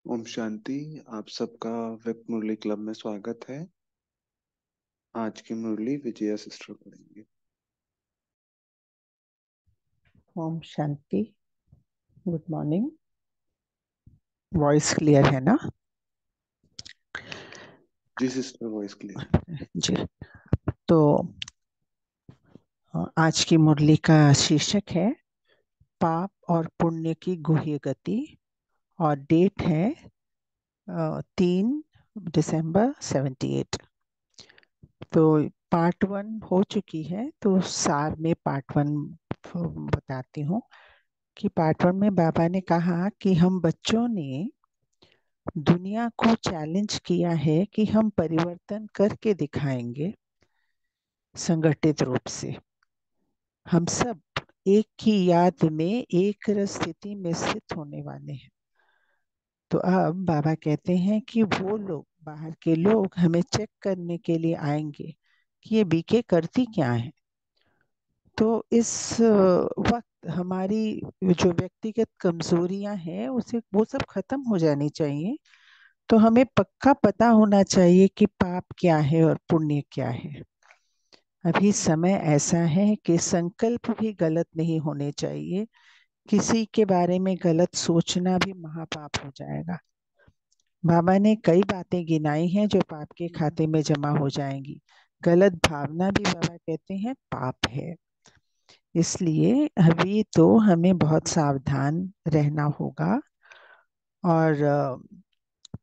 ओम शांति। आप सबका व्यक्त मुरली क्लब में स्वागत है। आज की मुरली विजया सिस्टर पढ़ेंगे। ओम शांति। Good morning. वॉइस क्लियर है ना? जी सिस्टर, वॉइस क्लियर जी। तो आज की मुरली का शीर्षक है पाप और पुण्य की गुह्य गति, और डेट है 3 दिसंबर 78। तो पार्ट 1 हो चुकी है, तो सार में पार्ट 1 बताती हूँ कि पार्ट 1 में बाबा ने कहा कि हम बच्चों ने दुनिया को चैलेंज किया है कि हम परिवर्तन करके दिखाएंगे संगठित रूप से। हम सब एक ही याद में एक रस स्थिति में स्थित होने वाले हैं। तो अब बाबा कहते हैं कि वो लोग, बाहर के लोग, हमें चेक करने के लिए आएंगे कि ये बीके करती क्या है। तो इस वक्त हमारी जो व्यक्तिगत कमजोरियां हैं उसे वो सब खत्म हो जानी चाहिए। तो हमें पक्का पता होना चाहिए कि पाप क्या है और पुण्य क्या है। अभी समय ऐसा है कि संकल्प भी गलत नहीं होने चाहिए। किसी के बारे में गलत सोचना भी महापाप हो जाएगा। बाबा ने कई बातें गिनाई हैं जो पाप के खाते में जमा हो जाएंगी। गलत भावना भी बाबा कहते हैं पाप है। इसलिए अभी तो हमें बहुत सावधान रहना होगा। और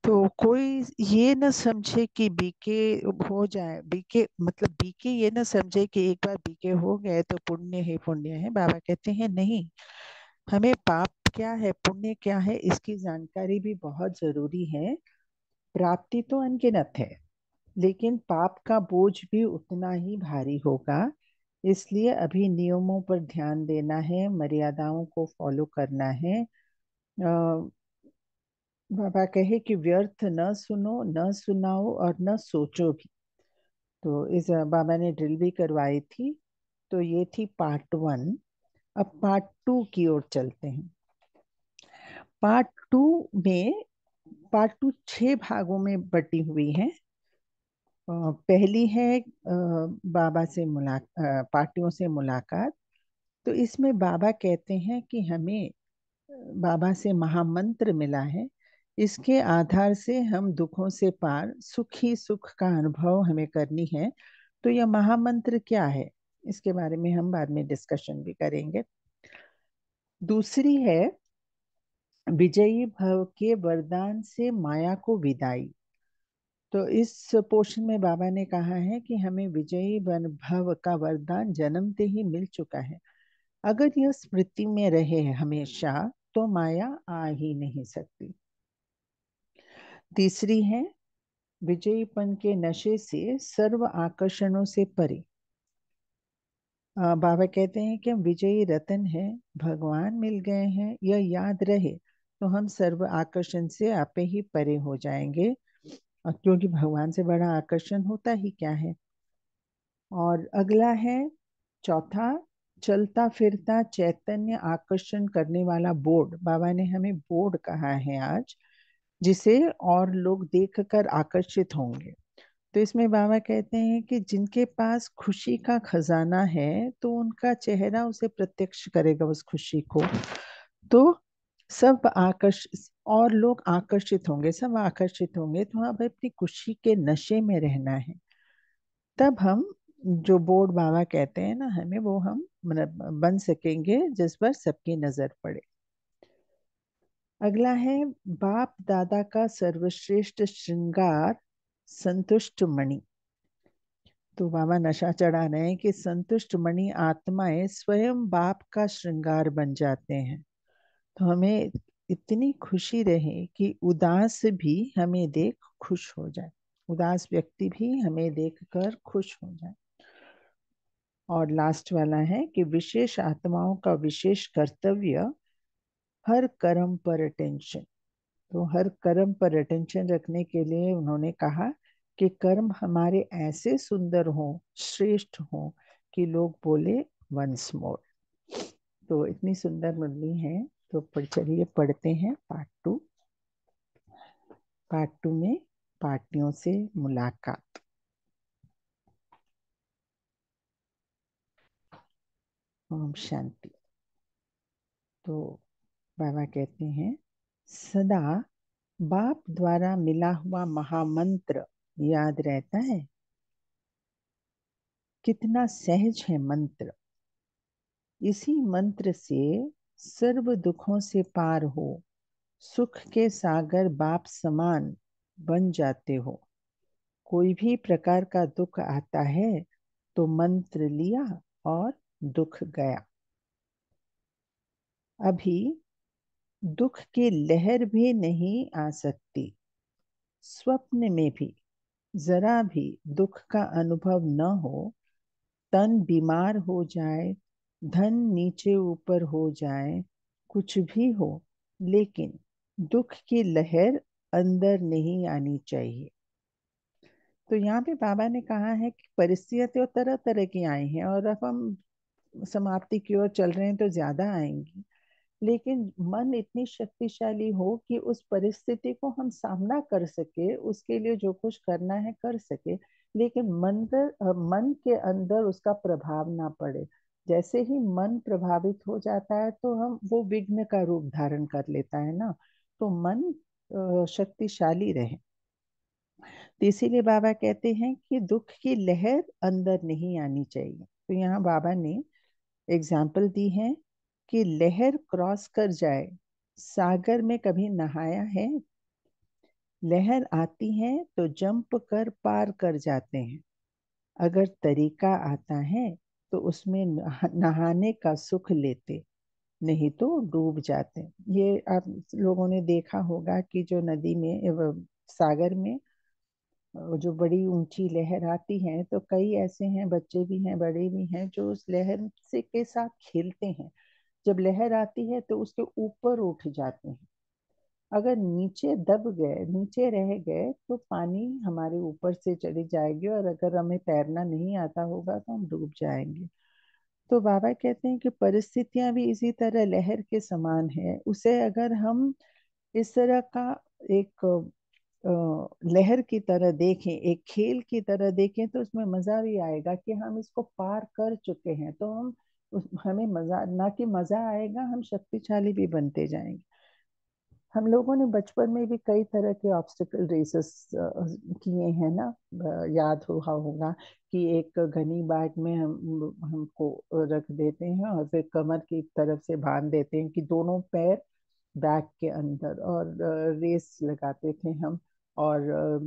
तो कोई ये न समझे कि बीके हो जाए, बीके मतलब बीके ये न समझे कि एक बार बीके हो गए तो पुण्य है, पुण्य है। बाबा कहते हैं नहीं, हमें पाप क्या है, पुण्य क्या है, इसकी जानकारी भी बहुत जरूरी है। प्राप्ति तो अनगिनत है, लेकिन पाप का बोझ भी उतना ही भारी होगा। इसलिए अभी नियमों पर ध्यान देना है, मर्यादाओं को फॉलो करना है। बाबा कहे कि व्यर्थ न सुनो, न सुनाओ और न सोचो भी। तो इस बाबा ने ड्रिल भी करवाई थी। तो ये थी पार्ट 1। अब पार्ट 2 की ओर चलते हैं। पार्ट टू में पार्ट 2 6 भागों में बटी हुई है। पहली है बाबा से पार्टियों से मुलाकात। तो इसमें बाबा कहते हैं कि हमें बाबा से महामंत्र मिला है। इसके आधार से हम दुखों से पार सुख ही सुख का अनुभव हमें करनी है। तो यह महामंत्र क्या है, इसके बारे में हम बाद में डिस्कशन भी करेंगे। दूसरी है विजयी भव के वरदान से माया को विदाई। तो इस पोर्शन में बाबा ने कहा है कि हमें विजयी भव का वरदान जन्मते ही मिल चुका है। अगर यह स्मृति में रहे हमेशा तो माया आ ही नहीं सकती। तीसरी है विजयीपन के नशे से सर्व आकर्षणों से परे। बाबा कहते हैं कि हम विजयी रतन है, भगवान मिल गए हैं, यह याद रहे तो हम सर्व आकर्षण से आपे ही परे हो जाएंगे। क्योंकि भगवान से बड़ा आकर्षण होता ही क्या है। और अगला है चौथा, चलता फिरता चैतन्य आकर्षण करने वाला बोर्ड। बाबा ने हमें बोर्ड कहा है आज, जिसे और लोग देखकर आकर्षित होंगे। तो इसमें बाबा कहते हैं कि जिनके पास खुशी का खजाना है तो उनका चेहरा उसे प्रत्यक्ष करेगा, उस खुशी को। तो सब और लोग आकर्षित होंगे, सब आकर्षित होंगे। तो हमें अपनी खुशी के नशे में रहना है। तब हम जो बोर्ड बाबा कहते हैं ना, हमें वो हम मतलब बन सकेंगे जिस पर सबकी नजर पड़े। अगला है बाप दादा का सर्वश्रेष्ठ श्रृंगार संतुष्ट मणि। तो बाबा नशा चढ़ा रहे हैं कि संतुष्ट मणि आत्माएं स्वयं बाप का श्रृंगार बन जाते हैं। तो हमें इतनी खुशी रहे कि उदास भी हमें देख खुश हो जाए, उदास व्यक्ति भी हमें देखकर खुश हो जाए। और लास्ट वाला है कि विशेष आत्माओं का विशेष कर्तव्य हर कर्म पर अटेंशन। तो हर कर्म पर अटेंशन रखने के लिए उन्होंने कहा कि कर्म हमारे ऐसे सुंदर हो, श्रेष्ठ हो कि लोग बोले वंस मोर। तो इतनी सुंदर मुरली है। तो चलिए पढ़ते हैं पार्ट 2। पार्ट 2 में पार्टियों से मुलाकात। ओम शांति। तो बाबा कहते हैं, सदा बाप द्वारा मिला हुआ महामंत्र याद रहता है। कितना सहज है मंत्र। इसी मंत्र से सर्व दुखों से पार हो, सुख के सागर बाप समान बन जाते हो। कोई भी प्रकार का दुख आता है तो मंत्र लिया और दुख गया। अभी दुख की लहर भी नहीं आ सकती। स्वप्न में भी जरा भी दुख का अनुभव न हो, तन बीमार हो जाए, धन नीचे ऊपर हो जाए, कुछ भी हो, लेकिन दुख की लहर अंदर नहीं आनी चाहिए। तो यहाँ पे बाबा ने कहा है कि परिस्थितियां तो तरह तरह की आई हैं और अब हम समाप्ति की ओर चल रहे हैं तो ज्यादा आएंगी, लेकिन मन इतनी शक्तिशाली हो कि उस परिस्थिति को हम सामना कर सके, उसके लिए जो कुछ करना है कर सके, लेकिन मन के अंदर उसका प्रभाव ना पड़े। जैसे ही मन प्रभावित हो जाता है तो हम वो विघ्न का रूप धारण कर लेता है ना। तो मन शक्तिशाली रहे। तो इसीलिए बाबा कहते हैं कि दुख की लहर अंदर नहीं आनी चाहिए। तो यहाँ बाबा ने एग्जाम्पल दी है कि लहर क्रॉस कर जाए। सागर में कभी नहाया है? लहर आती है तो जंप कर पार कर जाते हैं। अगर तरीका आता है तो उसमें नहाने का सुख लेते, नहीं तो डूब जाते। ये आप लोगों ने देखा होगा कि जो नदी में सागर में जो बड़ी ऊंची लहर आती है तो कई ऐसे हैं, बच्चे भी हैं बड़े भी हैं, जो उस लहर से के साथ खेलते हैं। जब लहर आती है तो उसके ऊपर उठ जाते हैं। अगर नीचे दब गए, नीचे रह गए तो पानी हमारे ऊपर से चली जाएगी और अगर हमें तैरना नहीं आता होगा तो हम डूब जाएंगे। तो बाबा कहते हैं कि परिस्थितियां भी इसी तरह लहर के समान है। उसे अगर हम इस तरह का एक लहर की तरह देखें, एक खेल की तरह देखें, तो उसमें मजा भी आएगा कि हम इसको पार कर चुके हैं। तो हमें मजा, ना कि मजा आएगा, हम शक्तिशाली भी बनते जाएंगे। हम लोगों ने बचपन में भी कई तरह के ऑब्स्टिकल रेसेस किए हैं ना। याद हुआ होगा कि एक घनी बाट में हमको रख देते हैं और फिर कमर की तरफ से बांध देते हैं कि दोनों पैर बैग के अंदर, और रेस लगाते थे हम, और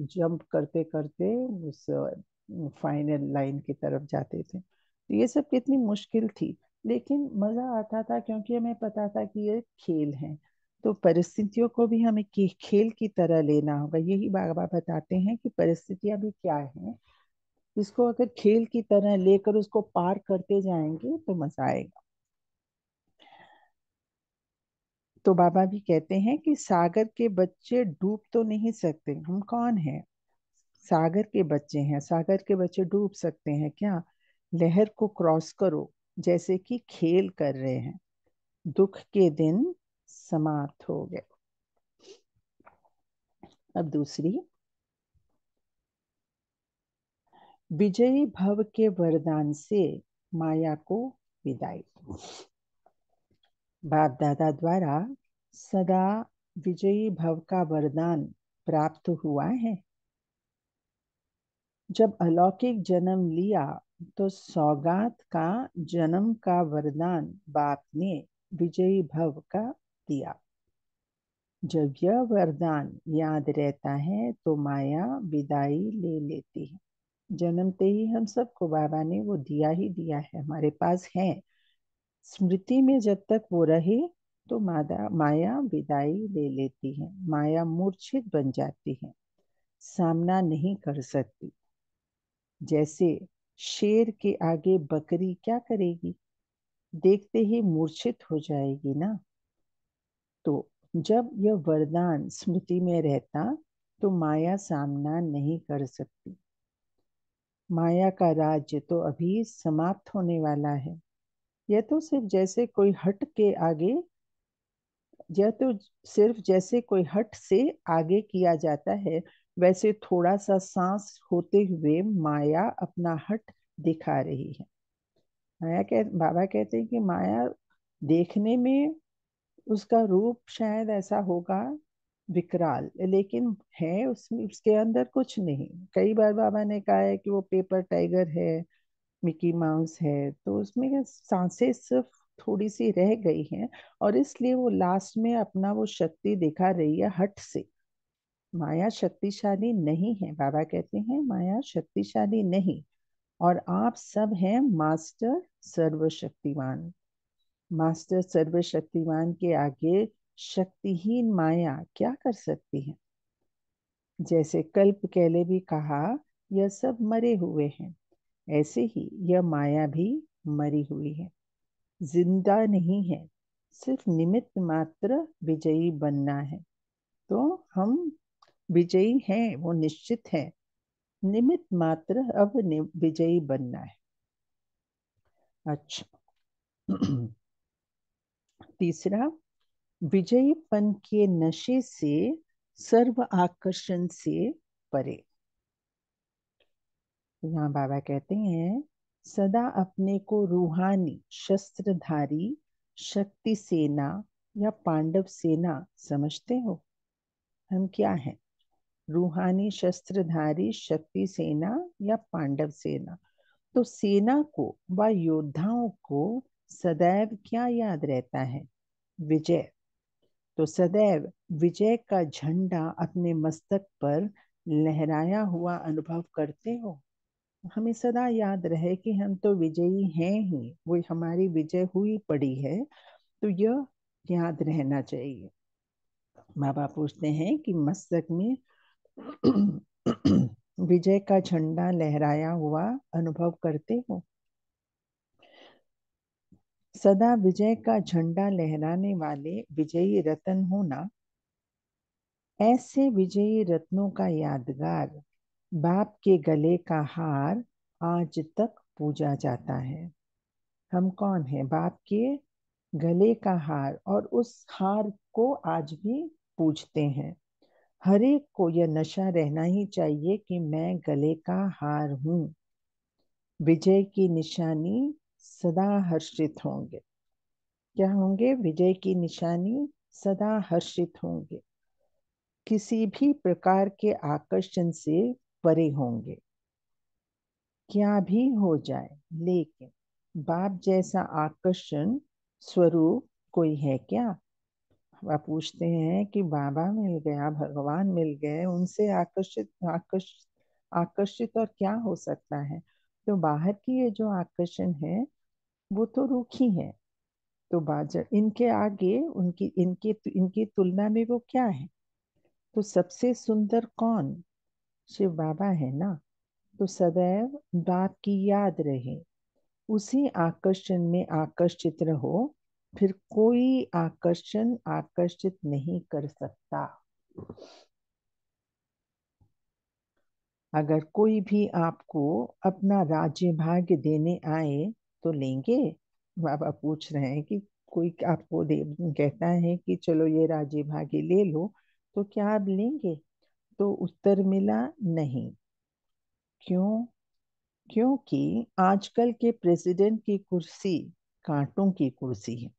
जंप करते करते उस फाइनल लाइन की तरफ जाते थे। तो ये सब कितनी मुश्किल थी, लेकिन मजा आता था क्योंकि हमें पता था कि ये खेल है। तो परिस्थितियों को भी हमें खेल की तरह लेना होगा। यही बाबा बताते हैं कि परिस्थितियां भी क्या है, इसको अगर खेल की तरह लेकर उसको पार करते जाएंगे तो मजा आएगा। तो बाबा भी कहते हैं कि सागर के बच्चे डूब तो नहीं सकते। हम कौन हैं? सागर के बच्चे हैं। सागर के बच्चे डूब सकते हैं क्या? लहर को क्रॉस करो जैसे कि खेल कर रहे हैं। दुख के दिन समाप्त हो गए। अब दूसरी, विजयी भव के वरदान से माया को विदाई। बाप दादा द्वारा सदा विजयी भव का वरदान प्राप्त हुआ है। जब अलौकिक जन्म लिया तो सौगात का जन्म का वरदान बाप ने विजयी भव का दिया। जब यह वरदान याद रहता है तो माया विदाई ले लेती है। जन्मते ही हम सबको बाबा ने वो दिया ही दिया है, हमारे पास है। स्मृति में जब तक वो रहे तो माया विदाई ले लेती है। माया मूर्छित बन जाती है, सामना नहीं कर सकती। जैसे शेर के आगे बकरी क्या करेगी? देखते ही मूर्छित हो जाएगी ना। तो जब यह वरदान स्मृति में रहता तो माया सामना नहीं कर सकती। माया का राज्य तो अभी समाप्त होने वाला है। यह तो सिर्फ जैसे कोई हट के आगे यह तो सिर्फ जैसे कोई हट से आगे किया जाता है, वैसे थोड़ा सा सांस होते हुए माया अपना हट दिखा रही है। बाबा कहते हैं कि माया देखने में उसका रूप शायद ऐसा होगा विकराल, लेकिन है उसमें, उसके अंदर कुछ नहीं। कई बार बाबा ने कहा है कि वो पेपर टाइगर है, मिकी माउस है, तो उसमें क्या सांसें सिर्फ थोड़ी सी रह गई हैं, और इसलिए वो लास्ट में अपना वो शक्ति दिखा रही है हट से। माया शक्तिशाली नहीं है, बाबा कहते हैं माया शक्तिशाली नहीं। और आप सब हैं मास्टर सर्वशक्तिमान। मास्टर सर्वशक्तिमान के आगे शक्तिहीन माया क्या कर सकती है। जैसे कल्प कैले भी कहा, यह सब मरे हुए हैं, ऐसे ही यह माया भी मरी हुई है, जिंदा नहीं है, सिर्फ निमित्त मात्र विजयी बनना है। तो हम विजयी हैं, वो निश्चित है, निमित्त मात्र अब विजयी बनना है। अच्छा। तीसरा, विजयीपन के नशे से, सर्व आकर्षण से परे। यहाँ बाबा कहते हैं, सदा अपने को रूहानी शस्त्रधारी शक्ति सेना या पांडव सेना समझते हो। हम क्या हैं? रूहानी शस्त्रधारी शक्ति सेना या पांडव सेना। तो सेना को व योद्धाओं को सदैव क्या याद रहता है? विजय। तो सदैव विजय का झंडा अपने मस्तक पर लहराया हुआ अनुभव करते हो। हमें सदा याद रहे कि हम तो विजयी हैं ही, वो हमारी विजय हुई पड़ी है, तो यह याद रहना चाहिए। बाबा पूछते हैं कि मस्तक में विजय का झंडा लहराया हुआ अनुभव करते हो। सदा विजय का झंडा लहराने वाले विजयी रत्न होना, ऐसे विजयी रत्नों का यादगार बाप के गले का हार आज तक पूजा जाता है। हम कौन है? बाप के गले का हार, और उस हार को आज भी पूजते हैं। हर एक को यह नशा रहना ही चाहिए कि मैं गले का हार हूँ। विजय की निशानी सदा हर्षित होंगे। क्या होंगे? विजय की निशानी सदा हर्षित होंगे, किसी भी प्रकार के आकर्षण से परे होंगे। क्या भी हो जाए, लेकिन बाप जैसा आकर्षण स्वरूप कोई है क्या? आप पूछते हैं कि बाबा मिल गया, भगवान मिल गए, उनसे आकर्षित और क्या हो सकता है? तो बाहर की ये जो आकर्षण है वो तो रूखी है। तो बाजर इनके आगे, उनकी इनकी इनकी तुलना में वो क्या है? तो सबसे सुंदर कौन? शिव बाबा है ना। तो सदैव बाप की याद रहे, उसी आकर्षण में आकर्षित रहो, फिर कोई आकर्षण आकर्षित नहीं कर सकता। अगर कोई भी आपको अपना राज्य भाग्य देने आए तो लेंगे? बाबा पूछ रहे हैं कि कोई आपको कहता है कि चलो ये राज्य भाग्य ले लो, तो क्या आप लेंगे? तो उत्तर मिला नहीं। क्यों? क्योंकि आजकल के प्रेसिडेंट की कुर्सी कांटों की कुर्सी है।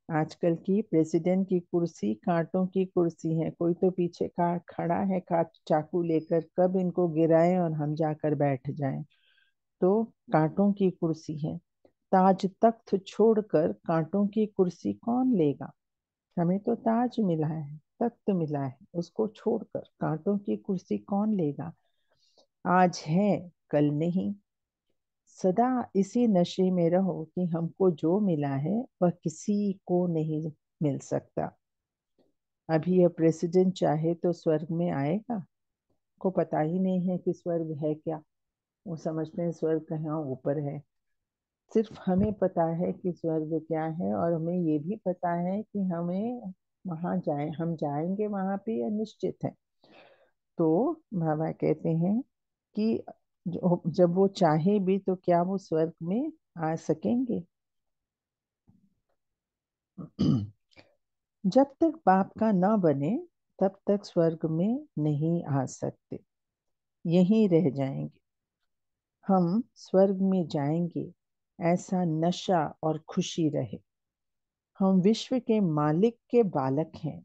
आजकल की प्रेसिडेंट की कुर्सी कांटों की कुर्सी है। कोई तो पीछे का खड़ा है काट चाकू लेकर, कब इनको गिराए और हम जाकर बैठ जाएं। तो कांटों की कुर्सी है। ताज तख्त छोड़कर कांटों की कुर्सी कौन लेगा? हमें तो ताज मिला है, तख्त मिला है, उसको छोड़कर कांटों की कुर्सी कौन लेगा? आज है, कल नहीं। सदा इसी नशे में रहो कि हमको जो मिला है वह किसी को नहीं मिल सकता। अभी यह प्रेसिडेंट चाहे तो स्वर्ग में आएगा, को पता ही नहीं है कि स्वर्ग है क्या। वो समझते हैं स्वर्ग कहाँ ऊपर है। सिर्फ हमें पता है कि स्वर्ग क्या है, और हमें ये भी पता है कि हमें वहां जाए, हम जाएंगे वहां पे, यह निश्चित है। तो बाबा कहते हैं कि जब वो चाहे भी तो क्या वो स्वर्ग में आ सकेंगे? जब तक बाप का न बने तब तक स्वर्ग में नहीं आ सकते, यहीं रह जाएंगे। हम स्वर्ग में जाएंगे ऐसा नशा और खुशी रहे। हम विश्व के मालिक के बालक हैं।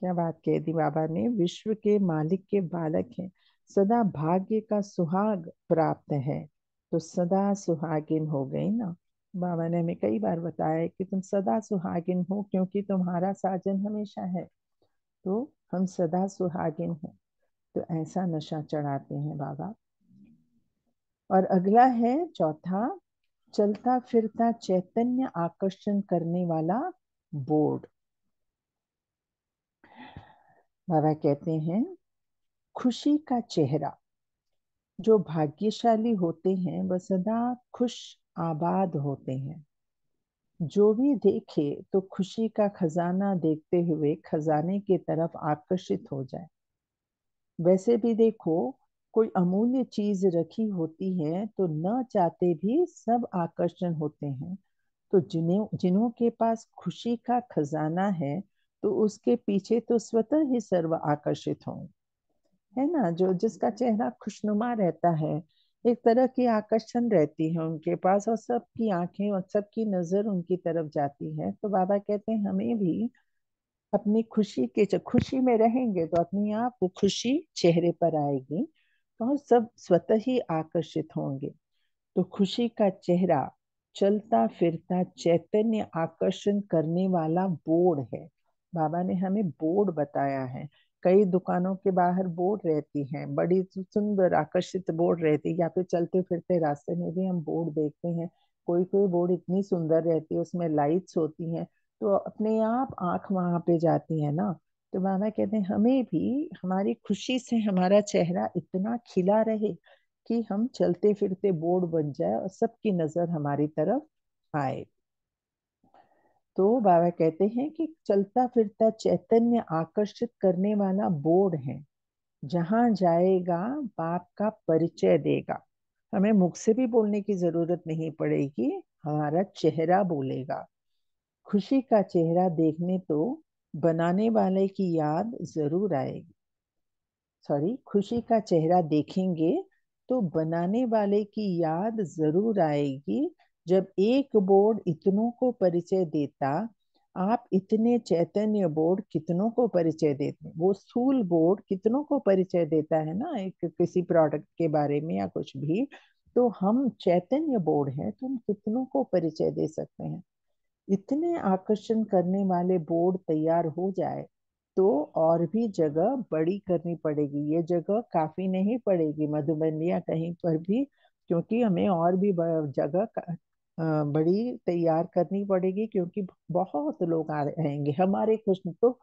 क्या बात कह दी बाबा ने, विश्व के मालिक के बालक हैं। सदा भाग्य का सुहाग प्राप्त है, तो सदा सुहागिन हो गई ना। बाबा ने हमें कई बार बताया है कि तुम सदा सुहागिन हो क्योंकि तुम्हारा साजन हमेशा है। तो हम सदा सुहागिन हैं। तो ऐसा नशा चढ़ाते हैं बाबा। और अगला है चौथा, चलता फिरता चैतन्य आकर्षण करने वाला बोर्ड। बाबा कहते हैं खुशी का चेहरा। जो भाग्यशाली होते हैं वह सदा खुश आबाद होते हैं। जो भी देखे तो खुशी का खजाना देखते हुए खजाने की तरफ आकर्षित हो जाए। वैसे भी देखो, कोई अमूल्य चीज रखी होती है तो न चाहते भी सब आकर्षण होते हैं। तो जिन्हों के पास खुशी का खजाना है तो उसके पीछे तो स्वतः ही सर्व आकर्षित होंगे, है ना। जो जिसका चेहरा खुशनुमा रहता है, एक तरह की आकर्षण रहती है उनके पास, और सबकी आंखें और सबकी नजर उनकी तरफ जाती है। तो बाबा कहते हैं हमें भी अपनी खुशी में रहेंगे तो अपने आप वो खुशी चेहरे पर आएगी और सब स्वतः ही आकर्षित होंगे। तो खुशी का चेहरा चलता फिरता चैतन्य आकर्षण करने वाला बोर्ड है। बाबा ने हमें बोर्ड बताया है। कई दुकानों के बाहर बोर्ड रहती हैं, बड़ी सुंदर आकर्षित बोर्ड रहती है, या फिर चलते फिरते रास्ते में भी हम बोर्ड देखते हैं। कोई कोई बोर्ड इतनी सुंदर रहती है, उसमें लाइट्स होती हैं, तो अपने आप आंख वहां पे जाती है ना। तो बाबा कहते हैं हमें भी हमारी खुशी से हमारा चेहरा इतना खिला रहे कि हम चलते फिरते बोर्ड बन जाए और सबकी नजर हमारी तरफ आए। तो बाबा कहते हैं कि चलता फिरता चैतन्य आकर्षित करने वाला बोर्ड है। जहां जाएगा बाप का परिचय देगा। हमें मुख से भी बोलने की जरूरत नहीं पड़ेगी, हमारा चेहरा बोलेगा। खुशी का चेहरा देखने तो बनाने वाले की याद जरूर आएगी। सॉरी, खुशी का चेहरा देखेंगे तो बनाने वाले की याद जरूर आएगी। जब एक बोर्ड इतनों को परिचय देता, आप इतने चैतन्य बोर्ड कितनों को परिचय देते। वो स्थूल बोर्ड कितनों को परिचय देता है ना, एक किसी प्रोडक्ट के बारे में या कुछ भी। तो हम चैतन्य बोर्ड हैं तो हम कितनों को परिचय दे सकते हैं। इतने आकर्षण करने वाले बोर्ड तैयार हो जाए तो और भी जगह बड़ी करनी पड़ेगी। ये जगह काफी नहीं पड़ेगी मधुबन या कहीं पर भी, क्योंकि हमें और भी जगह बड़ी तैयार करनी पड़ेगी, क्योंकि बहुत लोग आ रहेंगे हमारे खुश। तो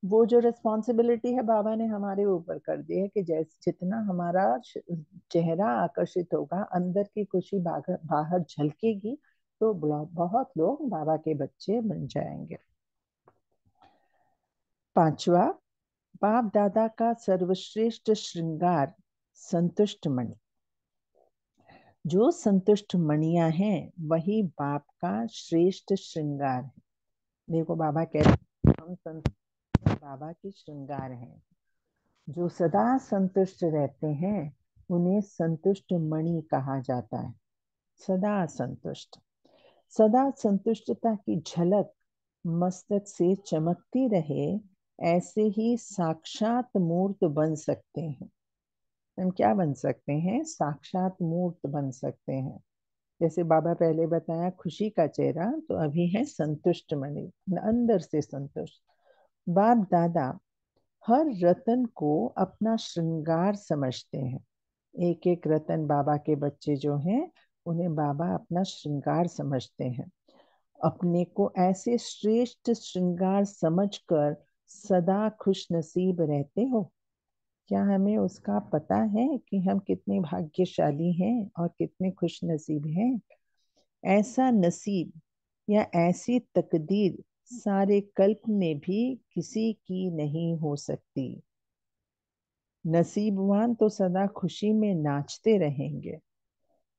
वो जो रिस्पॉन्सिबिलिटी है बाबा ने हमारे ऊपर कर दी है कि जैसे जितना हमारा चेहरा आकर्षित होगा, अंदर की खुशी बाहर बाहर झलकेगी, तो बहुत लोग बाबा के बच्चे बन जाएंगे। पांचवा, बाप दादा का सर्वश्रेष्ठ श्रृंगार संतुष्ट मणि। जो संतुष्ट मणियां हैं वही बाप का श्रेष्ठ श्रृंगार है। देखो बाबा कहते हैं हम संतुष्ट बाबा के श्रृंगार हैं। जो सदा संतुष्ट रहते हैं उन्हें संतुष्ट मणि कहा जाता है। सदा संतुष्ट, सदा संतुष्टता की झलक मस्तक से चमकती रहे, ऐसे ही साक्षात मूर्त बन सकते हैं। हम क्या बन सकते हैं? साक्षात मूर्त बन सकते हैं। जैसे बाबा पहले बताया खुशी का चेहरा, तो अभी है संतुष्ट मणि, अंदर से संतुष्ट। बाप दादा हर रतन को अपना श्रृंगार समझते हैं। एक एक रतन बाबा के बच्चे जो हैं उन्हें बाबा अपना श्रृंगार समझते हैं। अपने को ऐसे श्रेष्ठ श्रृंगार समझकर सदा खुश नसीब रहते हो। क्या हमें उसका पता है कि हम कितने भाग्यशाली हैं और कितने खुश नसीब हैं? ऐसा नसीब या ऐसी तकदीर सारे कल्प में भी किसी की नहीं हो सकती। नसीबवान तो सदा खुशी में नाचते रहेंगे।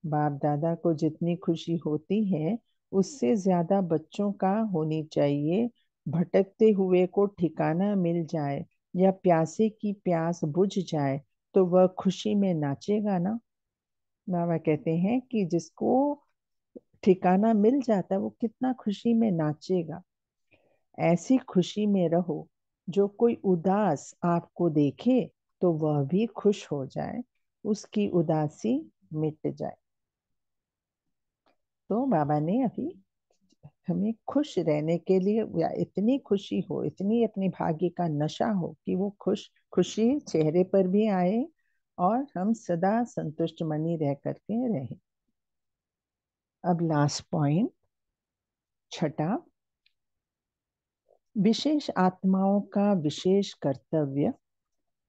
बाप दादा को जितनी खुशी होती है उससे ज्यादा बच्चों का होनी चाहिए, भटकते हुए को ठिकाना मिल जाए या प्यासे की प्यास बुझ जाए तो वह खुशी में नाचेगा ना। बाबा कहते हैं कि जिसको ठिकाना मिल जाता है वो कितना खुशी में नाचेगा। ऐसी खुशी में रहो जो कोई उदास आपको देखे तो वह भी खुश हो जाए, उसकी उदासी मिट जाए। तो बाबा ने अभी हमें खुश रहने के लिए, या इतनी खुशी हो, इतनी अपने भाग्य का नशा हो कि वो खुशी चेहरे पर भी आए और हम सदा संतुष्ट मनी रह करके रहे। अब लास्ट पॉइंट, छठा, विशेष आत्माओं का विशेष कर्तव्य,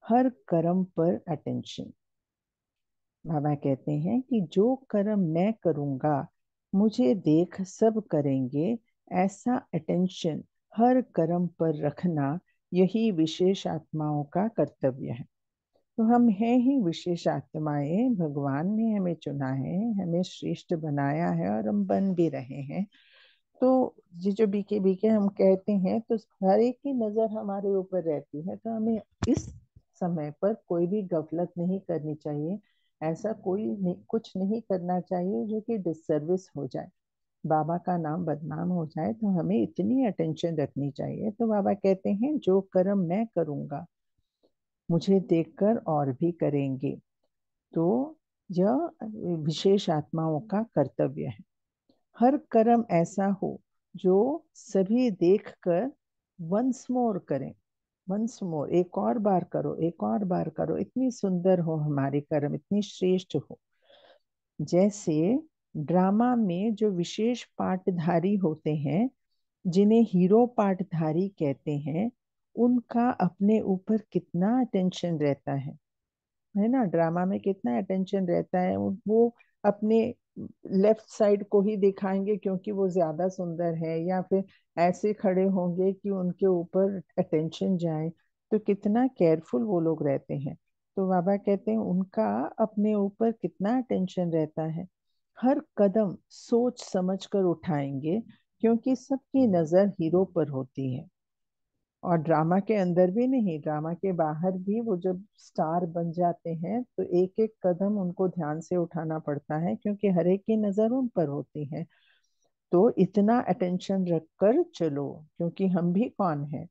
हर कर्म पर अटेंशन। बाबा कहते हैं कि जो कर्म मैं करूंगा मुझे देख सब करेंगे, ऐसा अटेंशन हर कर्म पर रखना, यही विशेष आत्माओं का कर्तव्य है। तो हम हैं ही विशेष आत्माएं, भगवान ने हमें चुना है, हमें श्रेष्ठ बनाया है और हम बन भी रहे हैं। तो ये जो बीके बीके हम कहते हैं, तो हर एक की नजर हमारे ऊपर रहती है, तो हमें इस समय पर कोई भी गफलत नहीं करनी चाहिए। ऐसा कुछ नहीं करना चाहिए जो कि डिससर्विस हो जाए, बाबा का नाम बदनाम हो जाए। तो हमें इतनी अटेंशन रखनी चाहिए। तो बाबा कहते हैं जो कर्म मैं करूंगा मुझे देखकर और भी करेंगे। तो यह विशेष आत्माओं का कर्तव्य है। हर कर्म ऐसा हो जो सभी देखकर वंस मोर करें, वंस मोर, एक और बार करो, एक और बार करो, इतनी सुंदर हो हमारे कर्म, इतनी श्रेष्ठ हो। जैसे ड्रामा में जो विशेष पाठधारी होते हैं, जिन्हें हीरो पाठधारी कहते हैं, उनका अपने ऊपर कितना अटेंशन रहता है ना। ड्रामा में कितना अटेंशन रहता है। वो अपने लेफ्ट साइड को ही दिखाएंगे क्योंकि वो ज्यादा सुंदर है, या फिर ऐसे खड़े होंगे कि उनके ऊपर अटेंशन जाए। तो कितना केयरफुल वो लोग रहते हैं। तो बाबा कहते हैं उनका अपने ऊपर कितना अटेंशन रहता है। हर कदम सोच समझ कर उठाएंगे क्योंकि सबकी नजर हीरो पर होती है। और ड्रामा के अंदर भी नहीं, ड्रामा के बाहर भी वो जब स्टार बन जाते हैं तो एक एक कदम उनको ध्यान से उठाना पड़ता है क्योंकि हर एक की नजर उन पर होती है। तो इतना अटेंशन रखकर चलो, क्योंकि हम भी कौन है,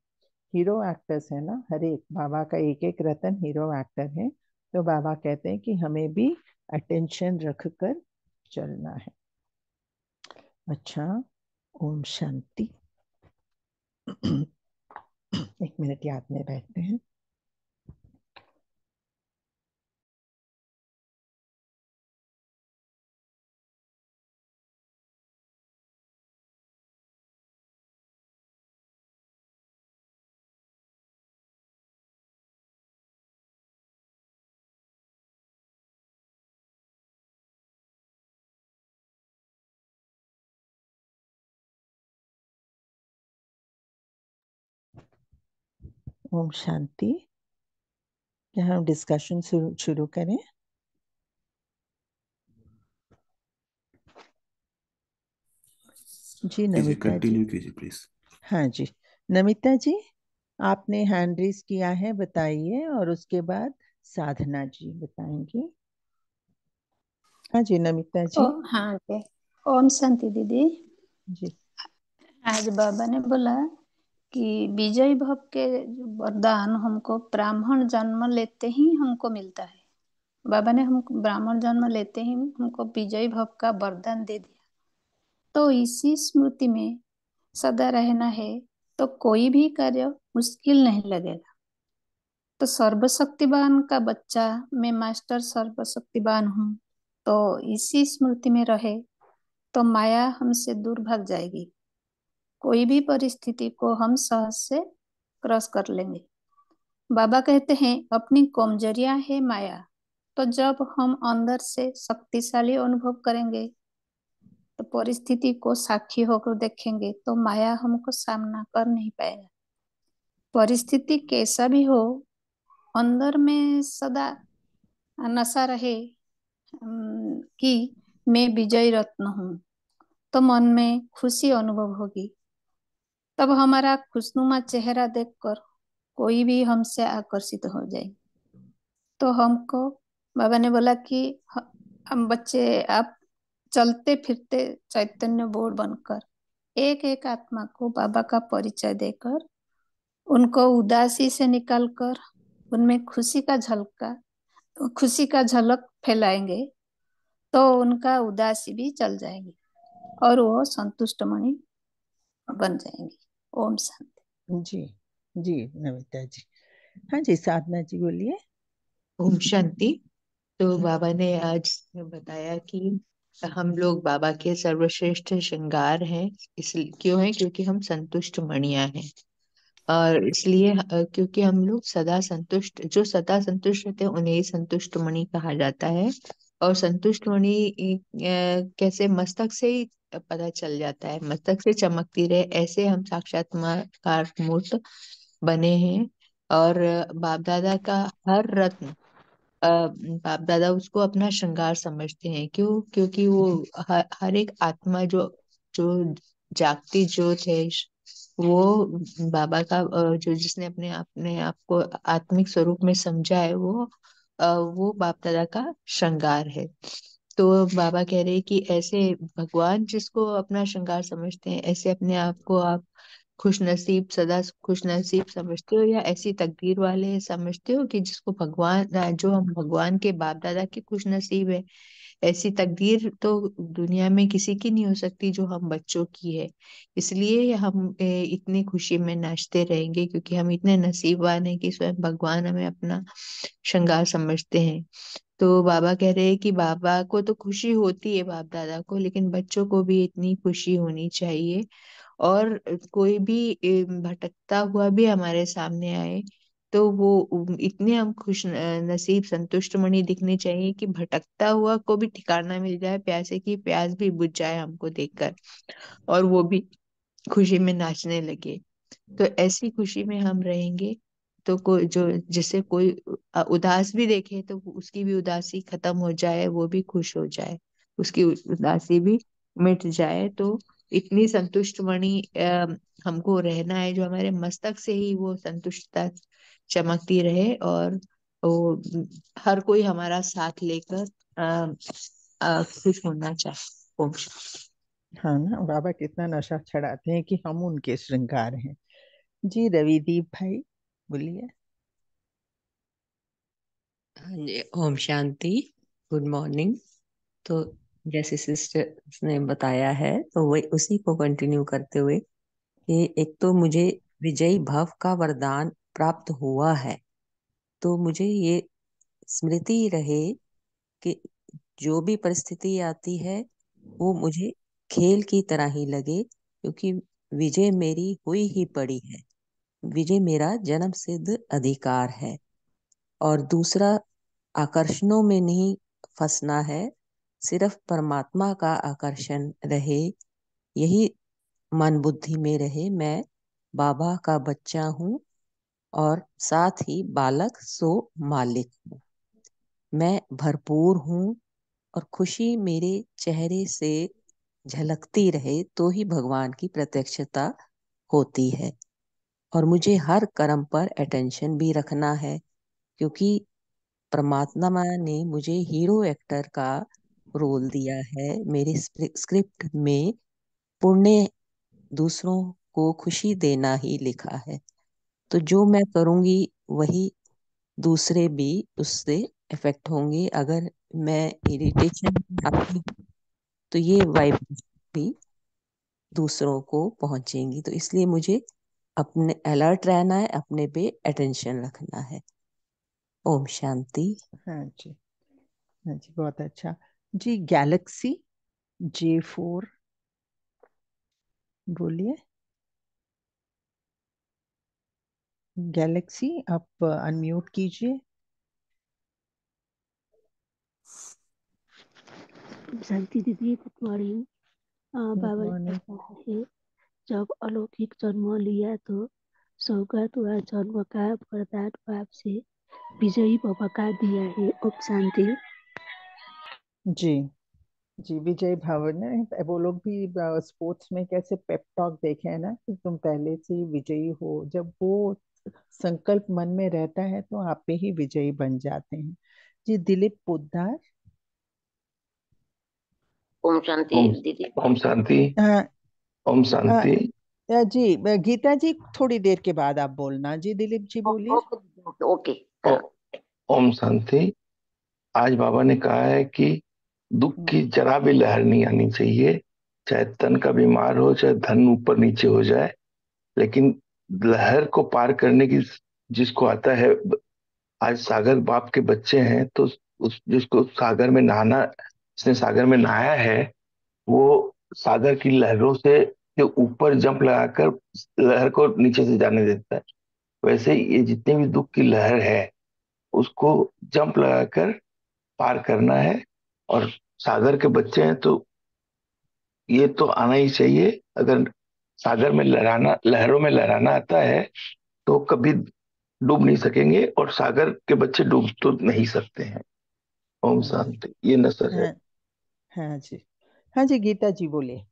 हीरो एक्टर्स है ना। हर एक बाबा का एक एक रतन हीरो एक्टर है। तो बाबा कहते हैं कि हमें भी अटेंशन रखकर चलना है। अच्छा, ओम शांति। एक मिनट याद में बैठते हैं। ओम शांति। क्या हम डिस्कशन शुरू करें? जी कीजिए, नमिता जी। कंटिन्यू कीजिए प्लीज। हाँ जी, नमिता जी, आपने हैंड रेस किया है, बताइए, और उसके बाद साधना जी बताएंगी। हाँ जी नमिता ओ जी। हाँ के ओम शांति दीदी। जी। आज बाबा ने बोला कि विजय भव के जो वरदान हमको ब्राह्मण जन्म लेते ही हमको मिलता है। बाबा ने हमको ब्राह्मण जन्म लेते ही हमको विजय भव का वरदान दे दिया। तो इसी स्मृति में सदा रहना है तो कोई भी कार्य मुश्किल नहीं लगेगा। तो सर्वशक्तिवान का बच्चा, मैं मास्टर सर्वशक्तिवान हूँ, तो इसी स्मृति में रहे तो माया हमसे दूर भाग जाएगी। कोई भी परिस्थिति को हम सहज से क्रॉस कर लेंगे। बाबा कहते हैं अपनी कमजोरियां है माया, तो जब हम अंदर से शक्तिशाली अनुभव करेंगे तो परिस्थिति को साक्षी होकर देखेंगे तो माया हमको सामना कर नहीं पाएगा। परिस्थिति कैसा भी हो, अंदर में सदा नशा रहे कि मैं विजय रत्न हूँ, तो मन में खुशी अनुभव होगी। तब हमारा खुशनुमा चेहरा देखकर कोई भी हमसे आकर्षित हो जाए। तो हमको बाबा ने बोला कि हम बच्चे, आप चलते फिरते चैतन्य बोर्ड बनकर एक एक आत्मा को बाबा का परिचय देकर उनको उदासी से निकालकर उनमें खुशी का झलक फैलाएंगे, तो उनका उदासी भी चल जाएगी और वो संतुष्ट मणि बन जाएंगे। ओम शांति। जी जी नमिता जी। हाँ जी साधना जी बोलिए। ओम शांति। तो बाबा ने आज बताया कि हम लोग बाबा के सर्वश्रेष्ठ श्रृंगार हैं। इस क्यों है? क्योंकि हम संतुष्ट मणियां हैं। और इसलिए क्योंकि हम लोग सदा संतुष्ट, जो सदा संतुष्ट रहते हैं उन्हें ही संतुष्ट मणि कहा जाता है। और संतुष्ट मणि कैसे? मस्तक से ही पता चल जाता है, मस्तक से चमकती रहे, ऐसे हम साक्षात्कार मूर्त बने हैं। और बाप दादा का हर रत्न, बाप दादा उसको अपना श्रृंगार समझते हैं। क्यों? क्योंकि वो हर एक आत्मा जो जो जागती ज्योत है, वो बाबा का जो जिसने अपने आप को आत्मिक स्वरूप में समझा है, वो बाप दादा का श्रृंगार है। तो बाबा कह रहे हैं कि ऐसे भगवान जिसको अपना श्रृंगार समझते हैं, ऐसे अपने आप को आप खुश नसीब, सदा खुश नसीब समझते हो, या ऐसी तकदीर वाले समझते हो कि जिसको भगवान, जो हम भगवान के बाप दादा के खुश नसीब है। ऐसी तकदीर तो दुनिया में किसी की नहीं हो सकती जो हम बच्चों की है। इसलिए हम इतनी खुशी में नाचते रहेंगे, क्योंकि हम इतने नसीबवान हैं कि स्वयं भगवान हमें अपना श्रृंगार समझते हैं। तो बाबा कह रहे हैं कि बाबा को तो खुशी होती है बाप दादा को, लेकिन बच्चों को भी इतनी खुशी होनी चाहिए। और कोई भी भटकता हुआ भी हमारे सामने आए, तो वो इतने हम खुश नसीब संतुष्ट मणि दिखने चाहिए कि भटकता हुआ को भी ठिकाना मिल जाए, प्यासे की प्यास भी बुझ जाए हमको देखकर, और वो भी खुशी में नाचने लगे। तो ऐसी खुशी में हम रहेंगे, तो कोई जो जिसे कोई उदास भी देखे तो उसकी भी उदासी खत्म हो जाए, वो भी खुश हो जाए, उसकी उदासी भी मिट जाए। तो इतनी संतुष्ट मणि हमको रहना है, जो हमारे मस्तक से ही वो संतुष्टता चमकती रहे, और वो हर कोई हमारा साथ लेकर खुश होना चाहे। ओम शांति। हाँ ना, बाबा कितना नशा चढ़ाते हैं कि हम उनके श्रृंगार हैं। जी रविदीप भाई बोलिए। हाँ जी, ओम शांति। Good morning. तो जैसे सिस्टर्स ने बताया है, तो वही उसी को कंटिन्यू करते हुए कि एक तो मुझे विजयी भव का वरदान प्राप्त हुआ है, तो मुझे ये स्मृति रहे कि जो भी परिस्थिति आती है वो मुझे खेल की तरह ही लगे, क्योंकि विजय मेरी हुई ही पड़ी है। विजय मेरा जन्म सिद्ध अधिकार है। और दूसरा, आकर्षणों में नहीं फंसना है, सिर्फ परमात्मा का आकर्षण रहे, यही मन बुद्धि में रहे। मैं बाबा का बच्चा हूँ और साथ ही बालक सो मालिक हूँ। मैं भरपूर हूँ और खुशी मेरे चेहरे से झलकती रहे, तो ही भगवान की प्रत्यक्षता होती है। और मुझे हर कर्म पर अटेंशन भी रखना है, क्योंकि परमात्मा ने मुझे हीरो एक्टर का रोल दिया है। मेरे स्क्रिप्ट में पुण्य, दूसरों को खुशी देना ही लिखा है। तो जो मैं करूंगी वही दूसरे भी उससे इफेक्ट होंगे। अगर मैं इरिटेशन आती तो ये वाइब्रेशन भी दूसरों को पहुंचेंगी। तो इसलिए मुझे अपने अलर्ट रहना है, अपने पे अटेंशन रखना है। ओम शांति। हाँ जी, हाँ जी बहुत अच्छा। जी गैलेक्सी J4 बोलिए। गैलेक्सी आप अनम्यूट कीजिए। शांति दीदी, गुड मॉर्निंग। गुड बाबा ने मॉर्निंग। कहा है, जब अलौकिक जन्म लिया तो सौगात हुआ जन्म का वरदान बाप से विजयी बाबा का दिया है। ओम शांति। जी जी, विजय भवन है वो लोग भी स्पोर्ट्स में कैसे पेप टॉक देखे हैं ना कि तुम पहले से ही विजयी हो। जब वो संकल्प मन में रहता है तो आप पे ही विजयी बन जाते हैं। जी, दिलीप पोद्दार। ओम शांति ओम दीदी। ओम शांति। हाँ। ओम शांति। जी, गीता जी थोड़ी देर के बाद आप बोलना। जी दिलीप जी बोलिए। Okay okay okay. ओ, हाँ। ओम शांति। आज बाबा ने कहा है कि दुख हम्म, की जरा भी लहर नहीं आनी चाहिए, चाहे तन का बीमार हो, चाहे धन ऊपर नीचे हो जाए, लेकिन लहर को पार करने की जिसको आता है। आज सागर बाप के बच्चे हैं तो उस जिसको सागर में नहाना, जिसने सागर में नहाया है, वो सागर की लहरों से के ऊपर जंप लगाकर लहर को नीचे से जाने देता है। वैसे ही ये जितनी भी दुख की लहर है उसको जंप लगाकर पार करना है। और सागर के बच्चे हैं तो ये तो आना ही चाहिए। अगर सागर में लहराना, लहरों में लहराना आता है तो कभी डूब नहीं सकेंगे, और सागर के बच्चे डूब तो नहीं सकते हैं। ओम हम्म, शांति। ये नसर है। हाँ। हाँ जी। हाँ जी, गीता जी बोलिए।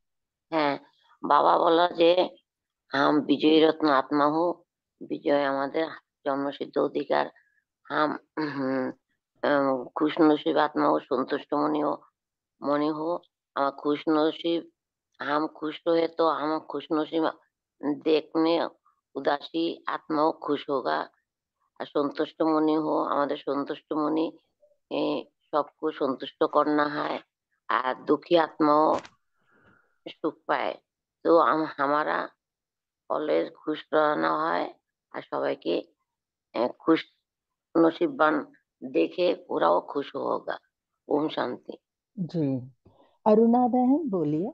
হ্যাঁ, বাবা বলা যে হাম বিজয়ী রত্ন আত্মা হো, বিজয় আমাদের জন্মসিদ্ধ অধিকার। হাম खुश नसीब आत्मा हो, संतुष्ट मनी हो। हम खुश नसीब, हम खुश रहे तो हम खुश नसीब देखने उदासी आत्माओं खुश होगा। और संतुष्ट मनी हो, हमारे संतुष्ट मनी सबको संतुष्ट करना है। और दुखी आत्माओं सुख पाए। तो हम हमारा ऑलवेज खुश रहना है और সবাইকে खुश नसीबवान देखे पूरा वो खुश होगा। ओम शांति। जी, अरुणा बहन बोलिए।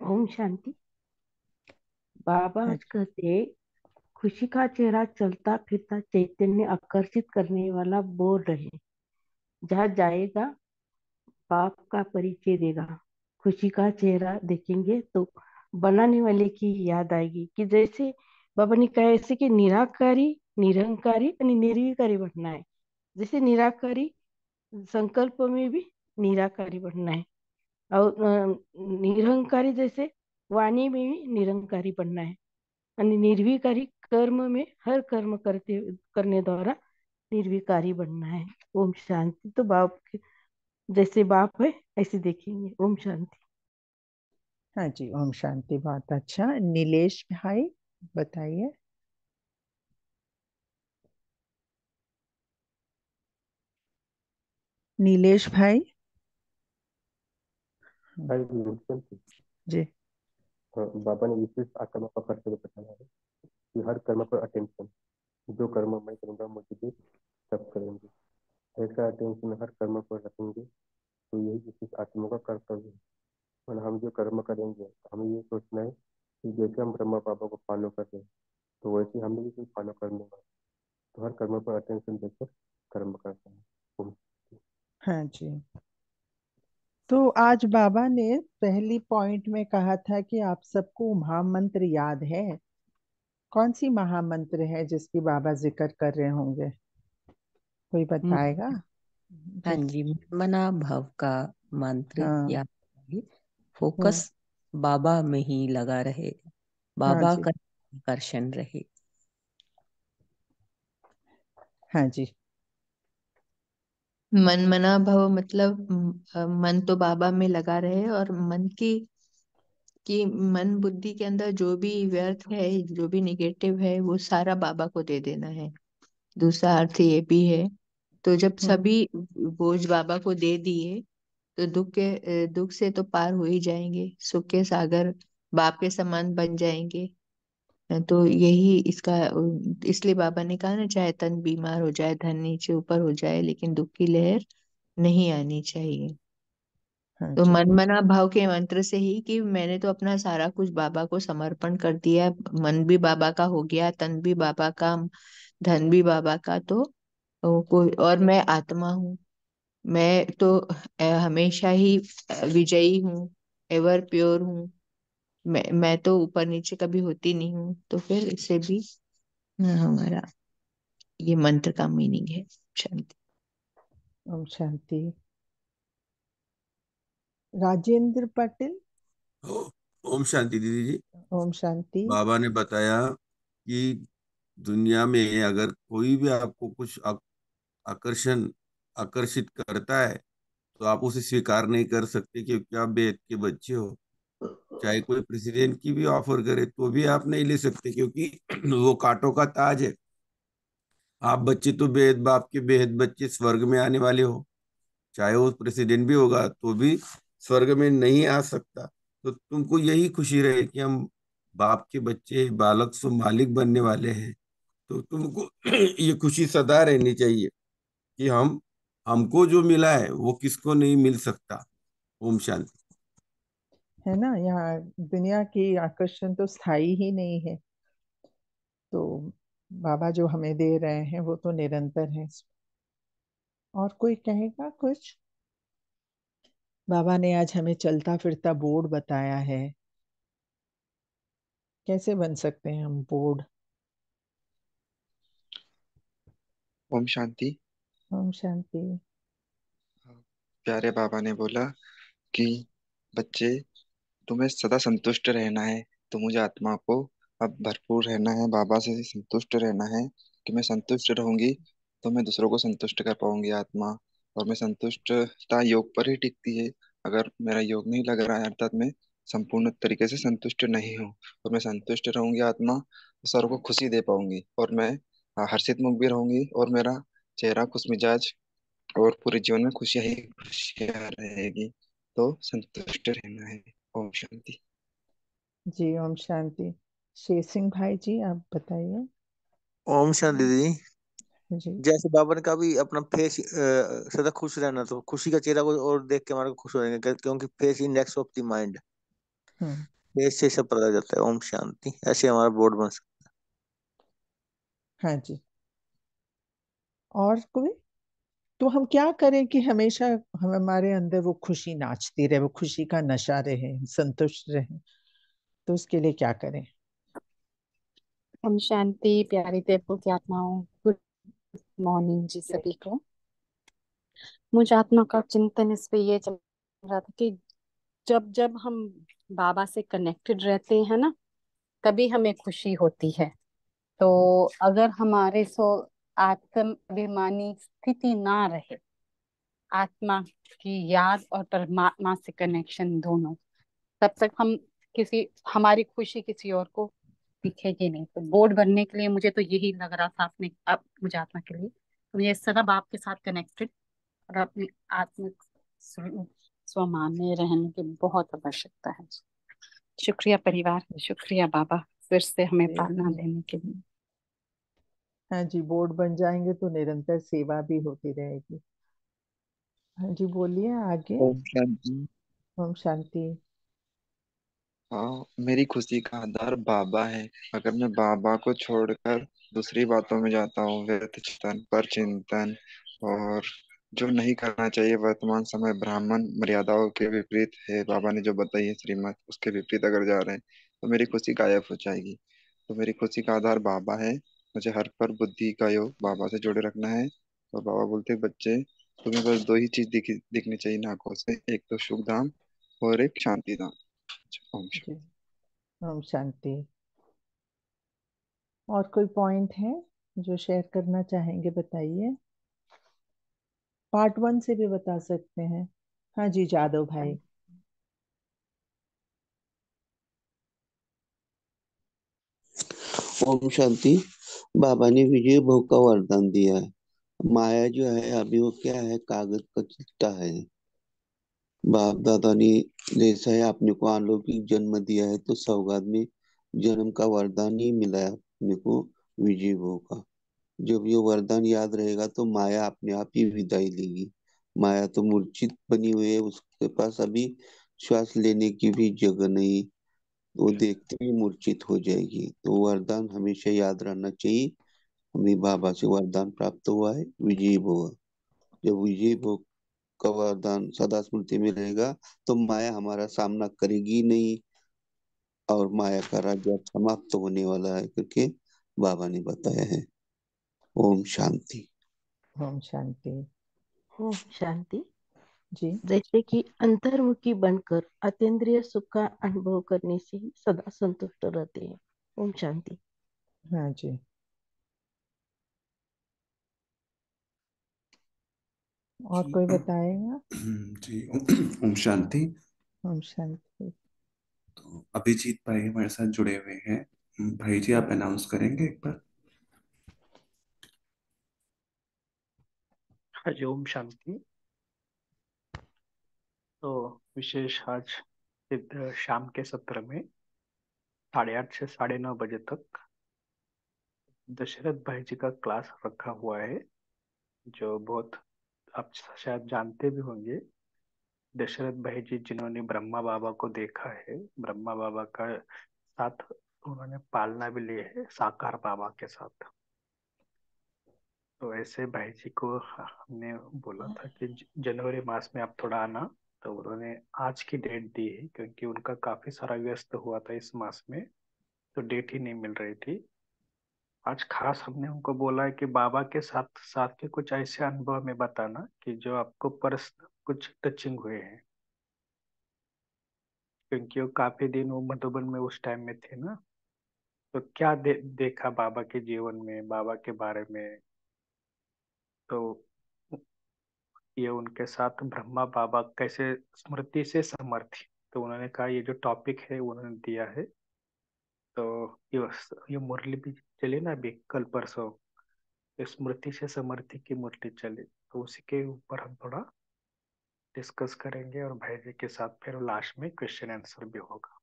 ओम शांति। बाबा हाँ आज कहते, खुशी का चेहरा चलता फिरता चैतन्य आकर्षित करने वाला बोल रहे, जहाँ जाएगा बाप का परिचय देगा। खुशी का चेहरा देखेंगे तो बनाने वाले की याद आएगी कि जैसे बाबा ने कहा ऐसे कि निराकारी, निरंकारी और निर्विकारी बनना है। जैसे निराकारी संकल्प में भी निराकारी बनना है, और निरंकारी जैसे वाणी में भी निरंकारी बनना है, और निर्विकारी कर्म में हर कर्म करने द्वारा निर्विकारी बनना है। ओम शांति। तो बाप जैसे बाप है ऐसे देखेंगे। ओम शांति। हाँ जी, ओम शांति। बहुत अच्छा। नीलेश भाई बताइए। नीलेश भाई। हाय बिल्कुल। जी। बाबा ने विशेष आक्रमण का करते हुए बताया है कि हर कर्म पर अटेंशन, जो कर्म मैं करूंगा मुझे भी सब करेंगे। ऐसा अटेंशन हर कर्म पर रखेंगे तो यही विशेष आत्मा का कर्तव्य है। और हम जो कर्म करेंगे तो हमें ये सोचना है कि जैसे हम ब्रह्मा बाबा को फॉलो कर रहे हैं तो वैसे हमें भी कोई फॉलो करने का। तो हर कर्म पर अटेंशन देकर कर्म करता है। ओम। हाँ जी। तो आज बाबा ने पहली पॉइंट में कहा था कि आप सबको महामंत्र याद है। कौन सी महामंत्र है जिसकी बाबा जिक्र कर रहे होंगे? कोई म- बताएगा? हाँ जी। जी, मना भव का मंत्र हाँ। याद रहे। हम्म। फोकस बाबा में ही लगा रहे, हाँ बाबा जी। का आकर्षण रहे। हाँ जी। मन मना भव मतलब मन तो बाबा में लगा रहे, और मन की मन बुद्धि के अंदर जो भी व्यर्थ है, जो भी निगेटिव है, वो सारा बाबा को दे देना है। दूसरा अर्थ ये भी है, तो जब हम्म। सभी बोझ बाबा को दे दिए तो दुख से तो पार हो ही जाएंगे, सुख के सागर बाप के समान बन जाएंगे। तो यही इसका इसलिए बाबा ने कहा ना, चाहे तन बीमार हो जाए, धन नीचे ऊपर हो जाए, लेकिन दुख की लहर नहीं आनी चाहिए। हाँ तो जी। मन मना भाव के मंत्र से ही कि मैंने तो अपना सारा कुछ बाबा को समर्पण कर दिया, मन भी बाबा का हो गया, तन भी बाबा का, धन भी बाबा का। तो कोई और, मैं आत्मा हूँ, मैं तो हमेशा ही विजयी हूँ, एवर प्योर हूँ। मैं तो ऊपर नीचे कभी होती नहीं हूँ। तो फिर इससे भी हमारा ये मंत्र का मीनिंग है। शांति। ओम शांति। राजेंद्र पाटिल। ओम शांति दीदी जी। ओम शांति। बाबा ने बताया कि दुनिया में अगर कोई भी आपको कुछ आकर्षण आकर्षित करता है तो आप उसे स्वीकार नहीं कर सकते क्योंकि आप बेद के बच्चे हो। चाहे कोई प्रेसिडेंट की भी ऑफर करे तो भी आप नहीं ले सकते क्योंकि वो कांटों का ताज है। आप बच्चे तो बेहद बाप के बेहद बच्चे स्वर्ग में आने वाले हो। चाहे वो प्रेसिडेंट भी होगा तो भी स्वर्ग में नहीं आ सकता। तो तुमको यही खुशी रहे कि हम बाप के बच्चे बालक सो मालिक बनने वाले हैं। तो तुमको ये खुशी सदा रहनी चाहिए कि हमको जो मिला है वो किसको नहीं मिल सकता। ओम शांति। है ना, यहाँ दुनिया की आकर्षण तो स्थायी ही नहीं है। तो बाबा जो हमें दे रहे हैं वो तो निरंतर है। और कोई कहेगा कुछ? बाबा ने आज हमें चलता फिरता बोर्ड बताया है। कैसे बन सकते हैं हम बोर्ड? ओम शांति। ओम शांति। प्यारे बाबा ने बोला कि बच्चे, तुम्हें सदा संतुष्ट रहना है। तो मुझे आत्मा को अब भरपूर रहना है, बाबा से संतुष्ट रहना है। कि मैं संतुष्ट रहूंगी तो मैं दूसरों को संतुष्ट कर पाऊंगी आत्मा। और मैं संतुष्टता योग पर ही टिकती है। अगर मेरा योग नहीं लग रहा है, अर्थात मैं संपूर्ण तरीके से संतुष्ट नहीं हूँ, और मैं संतुष्ट रहूंगी आत्मा, तो सर्व को खुशी दे पाऊंगी। और मैं हर्षित मुख भी रहूंगी, और मेरा चेहरा खुश मिजाज, और पूरे जीवन में खुशियां ही खुशियां रहेगी। तो संतुष्ट रहना है। ओम शांति। जी ओम शांति। शेर सिंह भाई जी आप बताइए। ओम शांति दीदी। जी। जैसे बाबा ने कहा भी अपना फेस सदा खुश रहना, तो खुशी का चेहरा को और देख के हमारे को खुश हो जाएंगे क्योंकि face index of the mind. Hmm. Face से सब पता चलता है। ओम शांति। ऐसे हमारा बोर्ड बन सकता हाँ जी। और कोई? तो हम क्या करें कि हमेशा हमारे अंदर वो खुशी नाचती रहे, वो खुशी का नशा रहे, संतुष्ट रहे? तो उसके लिए क्या करें? ओम शांति। प्यारी देवों की आत्माओं, गुड मॉर्निंग जी सभी को। मुझे आत्मा का चिंतन इस पे ये चल रहा था कि जब जब हम बाबा से कनेक्टेड रहते हैं ना, तभी हमें खुशी होती है। तो अगर हमारे आत्माभिमानी स्थिति ना रहे, आत्मा की याद और परमात्मा से कनेक्शन दोनों, तब तक हम किसी हमारी खुशी किसी और को दिखेगी नहीं। तो बोर्ड बनने के लिए मुझे तो यही लग रहा था, अपने अब मुझे आत्मा के लिए तो मुझे सदा आपके साथ कनेक्टेड और अपनी आत्मिक स्वमान में रहने की बहुत आवश्यकता है। शुक्रिया परिवार, शुक्रिया बाबा फिर से हमें पालना देने के लिए। हाँ जी, बोर्ड बन जाएंगे तो निरंतर सेवा भी होती रहेगी। हाँ जी बोलिए आगे। ओम शांति। ओम शांति। हाँ, मेरी खुशी का आधार बाबा है। अगर मैं बाबा को छोड़कर दूसरी बातों में जाता हूँ, व्यर्थ चिंतन पर चिंतन, और जो नहीं करना चाहिए वर्तमान समय ब्राह्मण मर्यादाओं के विपरीत है, बाबा ने जो बताई है श्रीमत, उसके विपरीत अगर जा रहे हैं तो मेरी खुशी गायब हो जाएगी। तो मेरी खुशी का आधार बाबा है। मुझे हर पर बुद्धि का योग बाबा से जोड़े रखना है। और बाबा बोलते हैं, बच्चे तुम्हें बस दो ही चीज दिखनी चाहिए आंखों से, एक तो सुख धाम और एक शांति धाम। ओम शांति। जी ओम शांति। और कोई पॉइंट है जो शेयर करना चाहेंगे? बताइए। पार्ट 1 से भी बता सकते हैं। हाँ जी जादव भाई। ओम शांति। बाबा ने विजय भोग का वरदान दिया है। माया जो है अभी वो क्या है, कागज का चिट्टा है। बाप दादा ने जैसा है अपने को अलौकिक जन्म दिया है, तो सौगात में जन्म का वरदान ही मिला है अपने को, विजय भोग का। जब ये वरदान याद रहेगा तो माया अपने आप ही विदाई लेगी। माया तो मूर्छित बनी हुई है, उसके पास अभी श्वास लेने की भी जगह नहीं, वो देखते ही मूर्छित हो जाएगी। तो वरदान हमेशा याद रहना चाहिए। हमें बाबा से वरदान प्राप्त हुआ है विजयी भव। जब विजयी भव का वरदान सदा स्मृति में रहेगा तो माया हमारा सामना करेगी नहीं, और माया का राज्य समाप्त होने वाला है करके बाबा ने बताया है। ओम शांति। ओम शांति। ओम शांति। जी। जैसे कि अंतर्मुखी बनकर अतीन्द्रिय सुख का अनुभव करने से ही सदा संतुष्ट रहते हैं। ओम शांति। हाँ जी। और जी कोई बताएगा? जी ओम शांति। ओम शांति। तो अभिजीत भाई हमारे साथ जुड़े हुए हैं। भाई जी आप अनाउंस करेंगे एक बार। हरिओम शांति। तो विशेष आज शाम के सत्र में 8:30 से 9:30 तक दशरथ भाई जी का क्लास रखा हुआ है, जो बहुत आप शायद जानते भी होंगे। दशरथ भाई जी जिन्होंने ब्रह्मा बाबा को देखा है, ब्रह्मा बाबा का साथ उन्होंने पालना भी ली है साकार बाबा के साथ। तो ऐसे भाई जी को हमने बोला था कि जनवरी मास में आप थोड़ा आना, तो उन्होंने आज की डेट दी है क्योंकि उनका काफी सारा व्यस्त हुआ था इस मास में, तो डेट ही नहीं मिल रही थी। आज खास हमने उनको बोला है कि बाबा के साथ साथ के कुछ ऐसे अनुभव में बताना कि जो आपको पर्सनल कुछ टचिंग हुए हैं, क्योंकि वो काफी दिन वो मधुबन में उस टाइम में थे ना। तो क्या देखा बाबा के जीवन में, बाबा के बारे में। तो ये उनके साथ ब्रह्मा बाबा कैसे स्मृति से समर्थी, तो उन्होंने कहा ये जो टॉपिक है उन्होंने दिया है। तो ये मुरली भी चली ना अभी कल परसों, स्मृति से समर्थी की मुरली चली, तो उसी के ऊपर हम थोड़ा डिस्कस करेंगे और भाई जी के साथ फिर लास्ट में क्वेश्चन आंसर भी होगा।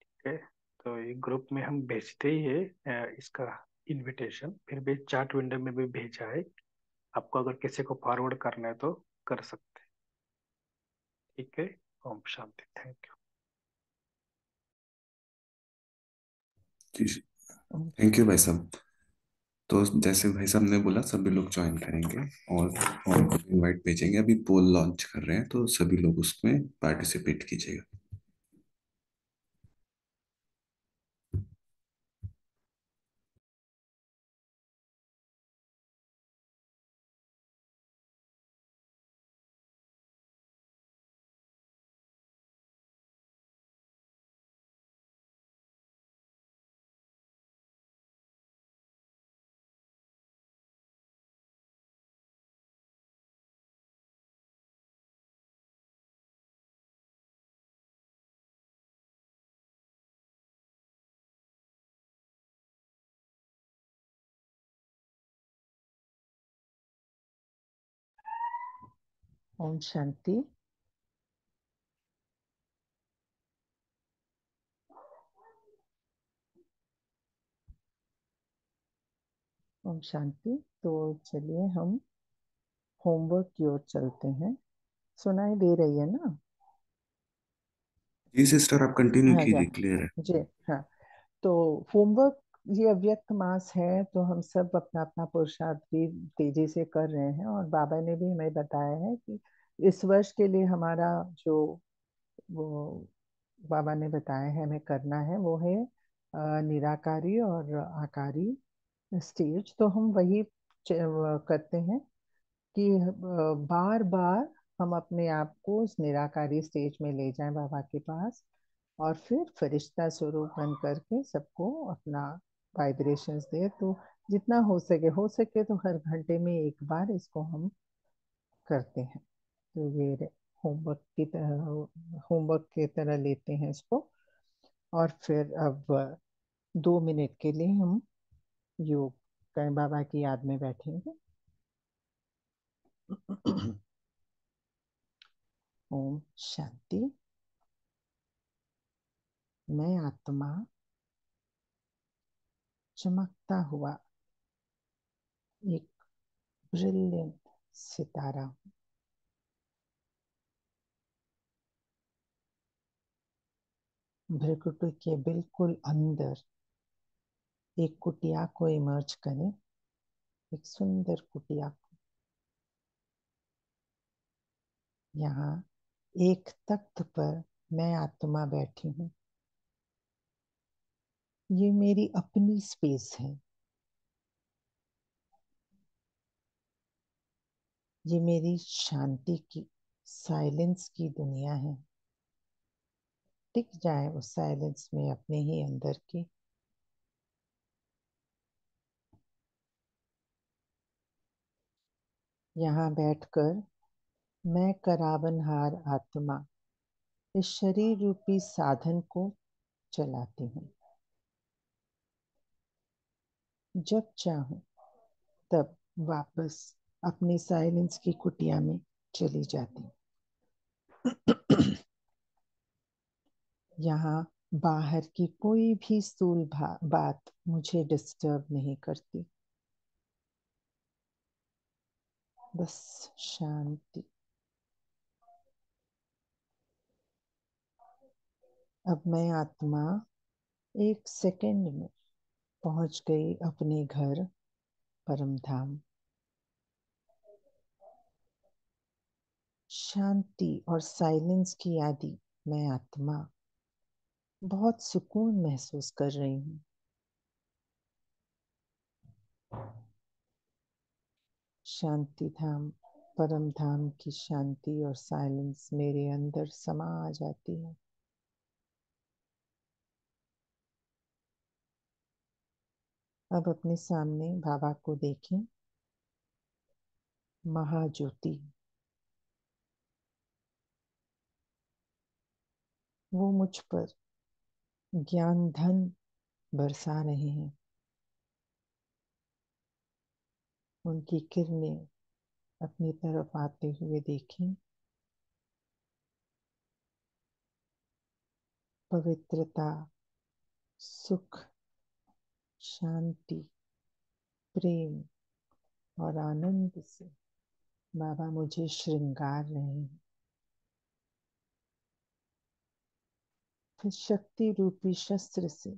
ठीक है। तो ये ग्रुप में हम भेजते ही है इसका इनविटेशन, फिर भी चैट विंडो में भी भेजा है। आपको अगर किसी को फॉरवर्ड करना है तो कर सकते हैं। ठीक है। ओम शांति। Thank you. जी थैंक यू भाई साहब। तो जैसे भाई साहब ने बोला सभी लोग ज्वाइन करेंगे और इनवाइट भेजेंगे। अभी पोल लॉन्च कर रहे हैं तो सभी लोग उसमें पार्टिसिपेट कीजिएगा। ओम शांति। ओम शांति। तो चलिए हम होमवर्क की ओर चलते हैं। सुनाई दे रही है ना? जी सिस्टर आप कंटिन्यू हाँ कीजिए, क्लियर है। जी। हाँ। तो होमवर्क, ये अव्यक्त मास है तो हम सब अपना अपना पुरुषार्थ भी तेजी से कर रहे हैं, और बाबा ने भी हमें बताया है कि इस वर्ष के लिए हमारा जो वो बाबा ने बताया है हमें करना है वो है निराकारी और आकारी स्टेज। तो हम वही करते हैं कि बार बार हम अपने आप को उस निराकारी स्टेज में ले जाएं बाबा के पास, और फिर फरिश्ता स्वरूप बन करके सबको अपना वाइब्रेशंस दे। तो जितना हो सके तो हर घंटे में एक बार इसको हम करते हैं। तो ये होमवर्क की तरह लेते हैं इसको। और फिर अब 2 मिनट के लिए हम योग करें, बाबा की याद में बैठेंगे। ओम शांति। मैं आत्मा चमकता हुआ एक ब्रिलियंट सितारा हूँ। भ्रिकुटी के बिल्कुल अंदर एक कुटिया को इमर्ज करें, एक सुंदर कुटिया को। यहाँ एक तख्त पर मैं आत्मा बैठी हूँ। ये मेरी अपनी स्पेस है। ये मेरी शांति की, साइलेंस की दुनिया है। टिक जाए उस साइलेंस में अपने ही अंदर की। यहाँ बैठकर मैं करावनहार आत्मा इस शरीर रूपी साधन को चलाती हूँ। जब चाहूं तब वापस अपनी साइलेंस की कुटिया में चली जाती। यहाँ बाहर की कोई भी स्थूल बात मुझे डिस्टर्ब नहीं करती। बस शांति। अब मैं आत्मा 1 सेकंड में पहुंच गई अपने घर परम धाम। शांति और साइलेंस की आदि मैं आत्मा बहुत सुकून महसूस कर रही हूँ। शांति धाम, परम धाम की शांति और साइलेंस मेरे अंदर समा आ जाती है। अब अपने सामने बाबा को देखें। महाज्योति, वो मुझ पर ज्ञान धन बरसा रहे हैं। उनकी किरणें अपनी तरफ आते हुए देखें। पवित्रता, सुख, शांति, प्रेम और आनंद से बाबा मुझे श्रृंगार रहे हैं। फिर शक्ति रूपी शस्त्र से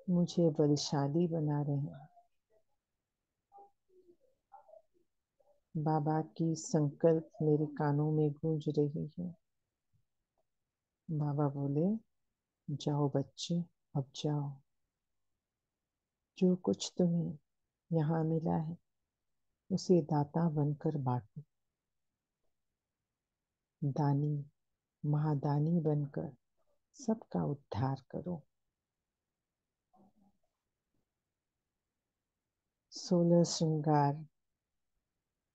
मुझे बलशाली बना रहे हैं। बाबा की संकल्प मेरे कानों में गूंज रही है। बाबा बोले, जाओ बच्चे, अब जाओ। जो कुछ तुम्हें यहाँ मिला है उसे दाता बनकर बांटो। दानी, महादानी बनकर सबका उद्धार करो। 16 श्रृंगार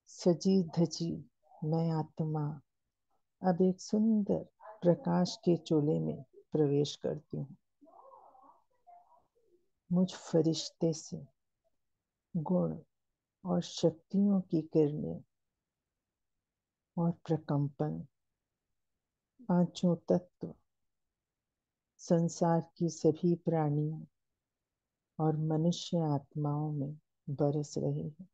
सजी धजी मैं आत्मा अब एक सुंदर प्रकाश के चोले में प्रवेश करती हूँ। मुझ फरिश्ते से गुण और शक्तियों की किरणें और प्रकंपन पांचों तत्व संसार की सभी प्राणियों और मनुष्य आत्माओं में बरस रहे हैं।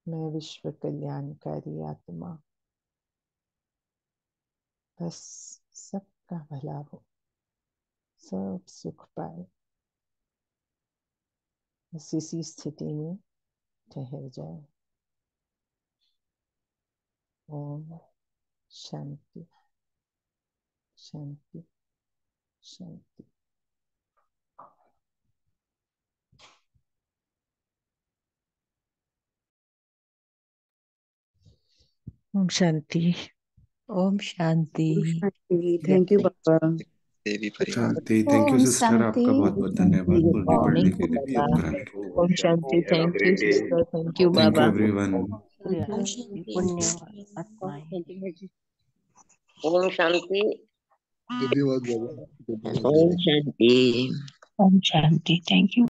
मैं विश्व कल्याणकारी आत्मा, बस सबका भला हो, सब सुख पाए, बस इसी स्थिति में ठहर जाए। ओम शांति शांति शांति। ओम शांति। ओम शांति। थैंक यू बाबा। देवी परिवार। शांति। थैंक यू ओम सिस्टर, शांति। आपका बहुत बहुत धन्यवाद गुड मुरली पढ़ने मॉर्निंग के लिए भी बाबा। उपराम के लिए। ओम शांति। Thank you sister, thank you thank you बाबा। एवरीवन। पुण्यवान आत्माएं। ओम शांति। धन्यवाद बाबा। ओम शांति। ओम शांति। Thank you.